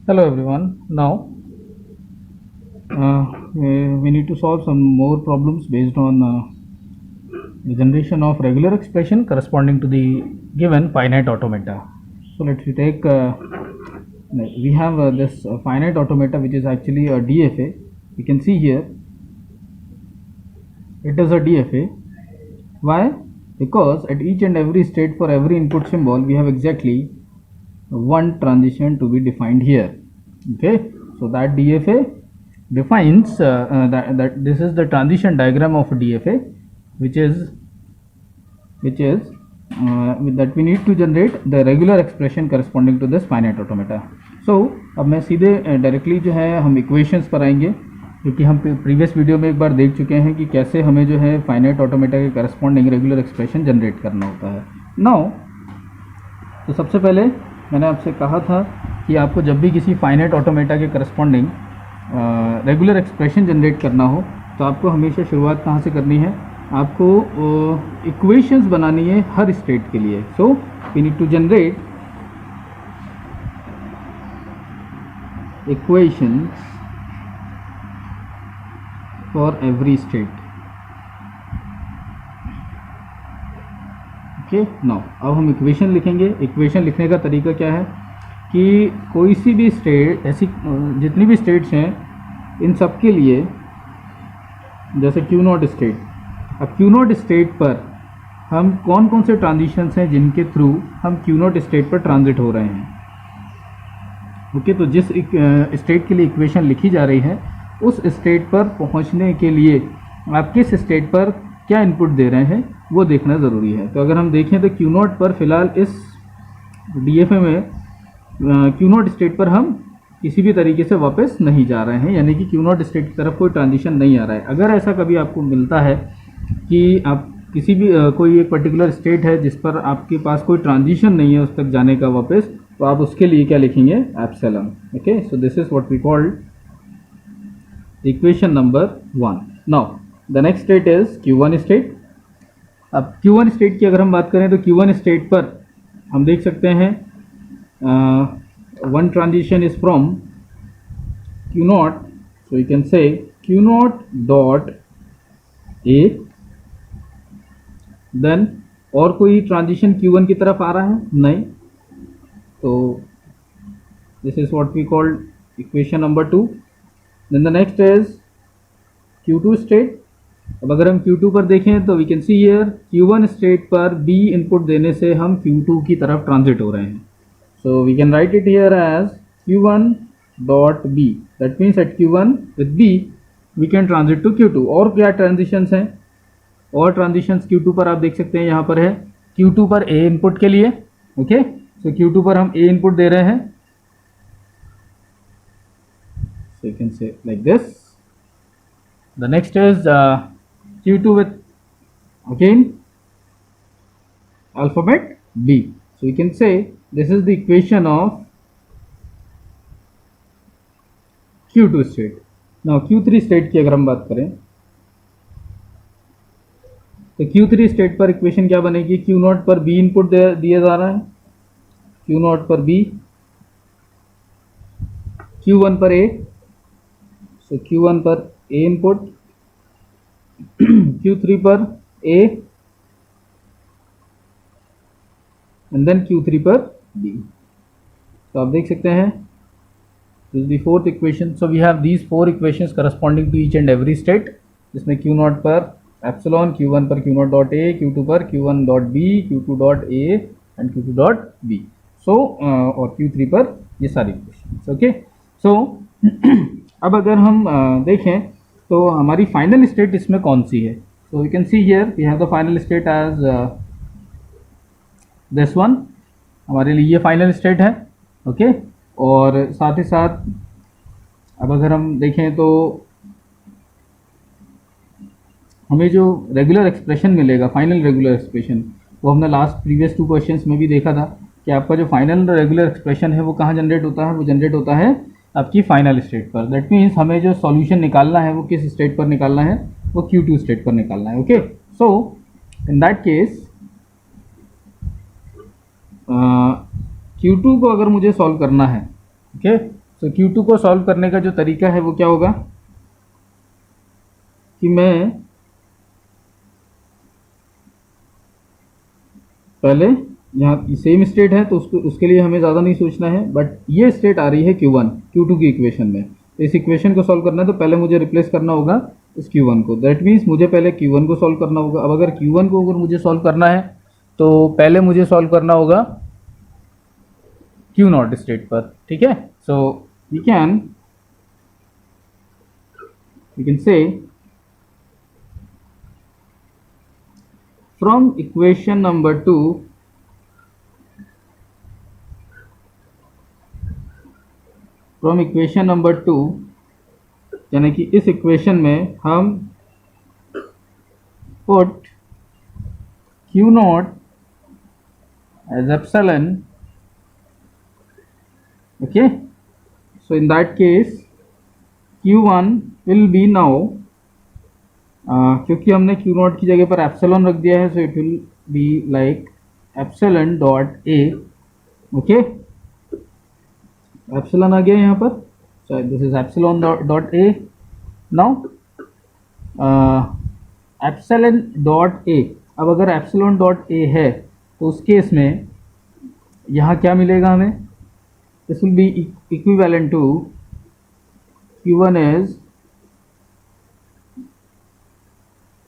Hello everyone. Now we need to solve some more problems based on the generation of regular expression corresponding to the given finite automata. So let's take we have this finite automata which is actually a DFA. You can see here it is a DFA. Why? Because at each and every state for every input symbol we have exactly one transition to be defined here. Okay, so that DFA defines that this is the transition diagram of DFA, which is that we need to generate the regular expression corresponding to this finite automata. So अब मैं सीधे directly जो है हम equations पर आएंगे, क्योंकि हम प्रीवियस वीडियो में एक बार देख चुके हैं कि कैसे हमें जो है फाइनाइट ऑटोमेटा के करस्पॉन्डिंग रेगुलर एक्सप्रेशन जनरेट करना होता है. नाउ तो सबसे पहले मैंने आपसे कहा था कि आपको जब भी किसी फाइनाइट ऑटोमेटा के करस्पॉन्डिंग रेगुलर एक्सप्रेशन जनरेट करना हो तो आपको हमेशा शुरुआत कहाँ से करनी है, आपको इक्वेशंस बनानी है हर स्टेट के लिए. So we need to generate equations for every state. Okay, now अब हम इक्वेशन लिखेंगे. इक्वेशन लिखने का तरीका क्या है कि कोई सी भी स्टेट, ऐसी जितनी भी स्टेट्स हैं इन सब के लिए, जैसे क्यू नॉट स्टेट, अब क्यू नॉट स्टेट पर हम कौन कौन से ट्रांजिशंस हैं जिनके थ्रू हम क्यू नॉट स्टेट पर ट्रांजिट हो रहे हैं. ओके, तो जिस स्टेट के लिए इक्वेशन लिखी जा रही है उस स्टेट पर पहुंचने के लिए आप किस स्टेट पर क्या इनपुट दे रहे हैं वो देखना ज़रूरी है. तो अगर हम देखें तो क्यू नॉट पर फिलहाल इस DFA में क्यू नॉट स्टेट पर हम किसी भी तरीके से वापस नहीं जा रहे हैं, यानी कि क्यू नॉट स्टेट की तरफ कोई ट्रांजिशन नहीं आ रहा है. अगर ऐसा कभी आपको मिलता है कि आप किसी भी कोई एक पर्टिकुलर स्टेट है जिस पर आपके पास कोई ट्रांजिशन नहीं है उस तक जाने का वापस, तो आप उसके लिए क्या लिखेंगे, epsilon. Okay, so this is what we called equation number 1. Now the next state is Q1 state. अब Q1 स्टेट की अगर हम बात करें तो Q1 स्टेट पर हम देख सकते हैं one transition is from Q naught, so you can say Q naught dot A. then और कोई ट्रांजिशन Q1 की तरफ आ रहा है नहीं, तो this is what we called equation number 2. then the next is Q2 state. अब अगर हम Q2 पर देखें तो we can see here Q1 state पर B इनपुट देने से हम Q2 की तरफ ट्रांजिट हो रहे हैं. So we can write it here as Q1 dot B. That means at Q1 with B we can transit to Q2. और क्या ट्रांजिशंस हैं, और ट्रांजिशंस Q2 पर आप देख सकते हैं, यहाँ पर है Q2 पर A इनपुट के लिए. ओके, so Q2 पर हम A इनपुट दे रहे हैं. So you can say like this. The next is Q2 with again alphabet B. So we can say this is the equation of Q2 state. Now Q3 state की अगर हम बात करें तो Q3 स्टेट पर equation क्या बनेगी, Q not पर B इनपुट दिया जा रहा है, Q नॉट पर B, Q1 पर A, so Q1 पर A इनपुट, Q3 पर A एंड देन Q3 पर B. तो आप देख सकते हैं this is the fourth equation. So we have these four equations corresponding to each and every state, जिसमें Q नॉट पर एप्सिलॉन, Q1 पर Q not dot A, Q2 पर Q1 dot B, Q2 dot A and Q2 dot B. सो और Q3 पर ये सारी equations. Okay, so अब अगर हम देखें तो हमारी फाइनल स्टेट इसमें कौन सी है. So you can see here we have the final state as this one. हमारे लिए ये फाइनल स्टेट है. ओके, और साथ ही साथ अब अगर हम देखें तो हमें जो रेगुलर एक्सप्रेशन मिलेगा, फाइनल रेगुलर एक्सप्रेशन, वो हमने लास्ट प्रीवियस 2 क्वेश्चंस में भी देखा था कि आपका जो फाइनल रेगुलर एक्सप्रेशन है वो कहाँ जनरेट होता है, वो जनरेट होता है आपकी फाइनल स्टेट पर. दैट मीन्स हमें जो सॉल्यूशन निकालना है वो किस स्टेट पर निकालना है, वो Q2 स्टेट पर निकालना है. Okay, so in that case Q2 को अगर मुझे सॉल्व करना है, ओके, तो Q2 को सॉल्व करने का जो तरीका है वो क्या होगा कि मैं पहले यहाँ सेम स्टेट है तो उसके लिए हमें ज़्यादा नहीं सोचना है, बट ये स्टेट आ रही है Q1 Q2 की इक्वेशन में, तो इस इक्वेशन को सॉल्व करना है तो पहले मुझे रिप्लेस करना होगा इस Q1 को। दैट मीन्स मुझे पहले Q1 को सॉल्व करना होगा। अब अगर Q1 को अगर मुझे सॉल्व करना है तो पहले मुझे सॉल्व करना होगा Q0 स्टेट पर, ठीक है। So we can say from equation number 2 यानी कि इस इक्वेशन में हम put Q0 as epsilon, okay, so in that case Q1 will be now क्योंकि हमने Q0 की जगह पर एप्सिलॉन रख दिया है, so it will be like epsilon dot A, okay, epsilon आ गया यहाँ पर, so this is epsilon dot A. Now epsilon dot A, अब अगर एप्सिलॉन डॉट ए है तो उस केस में यहाँ क्या मिलेगा हमें, this will be equivalent to Q1 is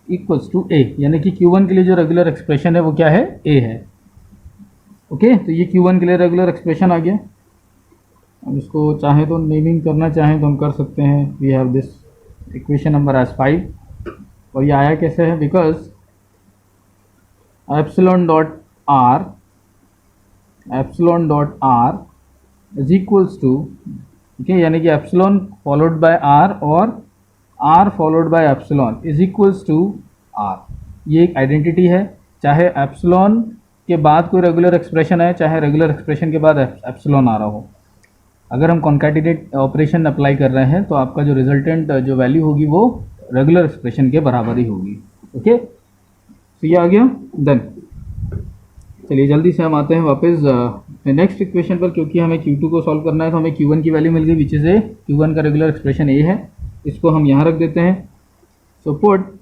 equals to A, यानी कि Q1 के लिए जो रेगुलर एक्सप्रेशन है वो क्या है, ए है, ओके। तो ये Q1 के लिए रेगुलर एक्सप्रेशन आ गया। अब इसको चाहे तो नेमिंग करना चाहें तो हम कर सकते हैं। We have this equation number as 5, और ये आया कैसे है, because epsilon dot R is equals to, ठीक है, यानी कि एप्सिलॉन फॉलोड बाय आर और R followed by epsilon is equals to R. ये एक आइडेंटिटी है, चाहे एप्सिलॉन के बाद कोई रेगुलर एक्सप्रेशन है, चाहे रेगुलर एक्सप्रेशन के बाद एप्सिलॉन आ रहा हो, अगर हम कॉन्कैटिनेट ऑपरेशन अप्लाई कर रहे हैं तो आपका जो रिजल्टेंट जो वैल्यू होगी वो रेगुलर एक्सप्रेशन के बराबर ही होगी, ओके। तो ये आ गया। देन चलिए जल्दी से हम आते हैं वापस नेक्स्ट इक्वेशन पर, क्योंकि हमें Q2 को सॉल्व करना है तो हमें Q1 की वैल्यू मिल गई, विच इज़ ए, Q1 का रेगुलर एक्सप्रेशन ए है, इसको हम यहाँ रख देते हैं। So put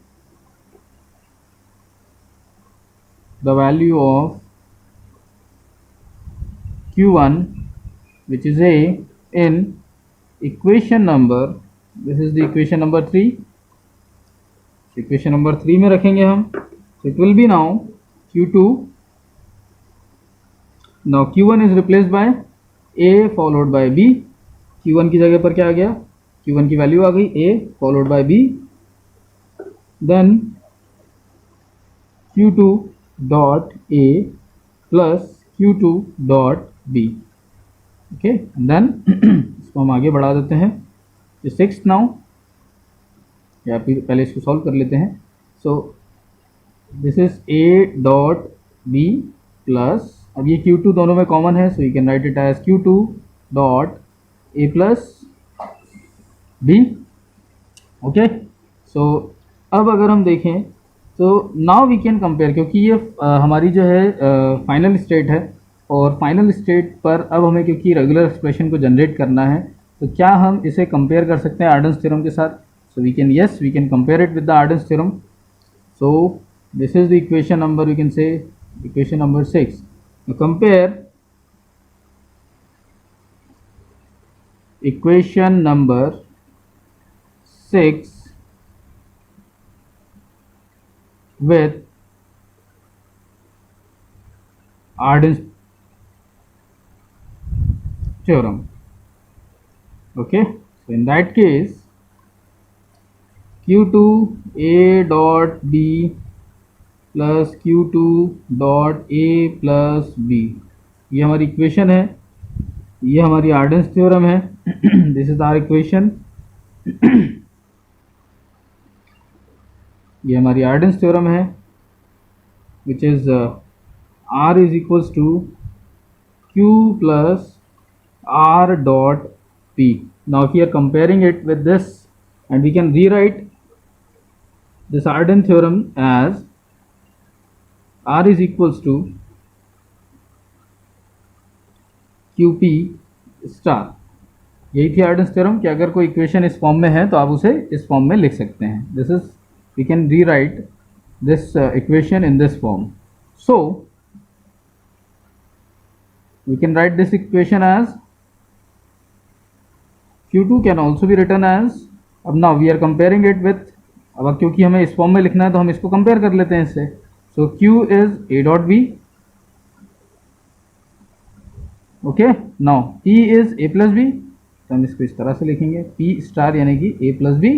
the value of Q1 which is a in equation number, this is the equation number 3, equation number 3 में रखेंगे हम। so it will be now Q2, now Q1 is replaced by a followed by b, Q1 की जगह पर क्या आ गया, Q1 की value आ गई a followed by b, then Q2 dot a plus Q2 dot b, okay. Then इसको हम आगे बढ़ा देते हैं, 6 नाउ, या फिर पहले इसको सॉल्व कर लेते हैं। So this is a dot b plus, अब ये Q2 दोनों में कॉमन है, so you can write it as Q2 dot a plus b, okay. So अब अगर हम देखें तो नाउ वी कैन कंपेयर, क्योंकि ये हमारी जो है फाइनल स्टेट है, और फाइनल स्टेट पर अब हमें क्योंकि रेगुलर एक्सप्रेशन को जनरेट करना है तो क्या हम इसे कंपेयर कर सकते हैं आर्डन्स थ्योरम के साथ। So we can compare it with the Arden's theorem. So this is the equation number, we can say equation number 6, compare equation number 6 with Arden's theorem, okay। so in that case Q2 a dot b plus Q2 dot a plus b, ये हमारी equation है, ये हमारी Arden's theorem है, this is our equation, ये हमारी Arden's theorem है, which is R is equals to Q plus R dot P. Now we are comparing it with this, and we can rewrite this Arden theorem as R is equals to QP star, यही थी आर्डन्स theorem कि अगर कोई equation इस form में है तो आप उसे इस फॉर्म में लिख सकते हैं. This is, we can rewrite this equation in this form. So we can write this equation as Q2 can also be written as, अब now we are comparing it with, अब क्योंकि हमें इस form में लिखना है तो हम इसको कंपेयर कर लेते हैं इससे. सो Q is A dot B. Okay, now P is A plus B, तो हम इसको इस तरह से लिखेंगे P स्टार यानी कि A plus B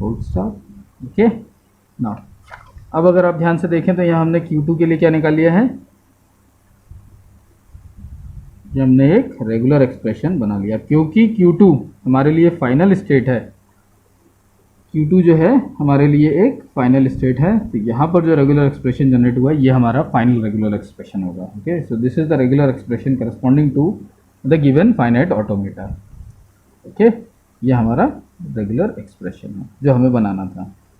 whole star. Okay, now अब अगर आप ध्यान से देखें तो यहाँ हमने Q2 के लिए क्या निकाल लिया है, ये हमने एक रेगुलर एक्सप्रेशन बना लिया. क्योंकि Q2 हमारे लिए फाइनल स्टेट है, Q2 जो है हमारे लिए एक फाइनल स्टेट है, तो यहाँ पर जो रेगुलर एक्सप्रेशन जनरेट हुआ है ये हमारा फाइनल रेगुलर एक्सप्रेशन होगा. Okay, so this is the regular expression corresponding to the given finite automata. Okay, ये हमारा रेगुलर एक्सप्रेशन है जो हमें बनाना था.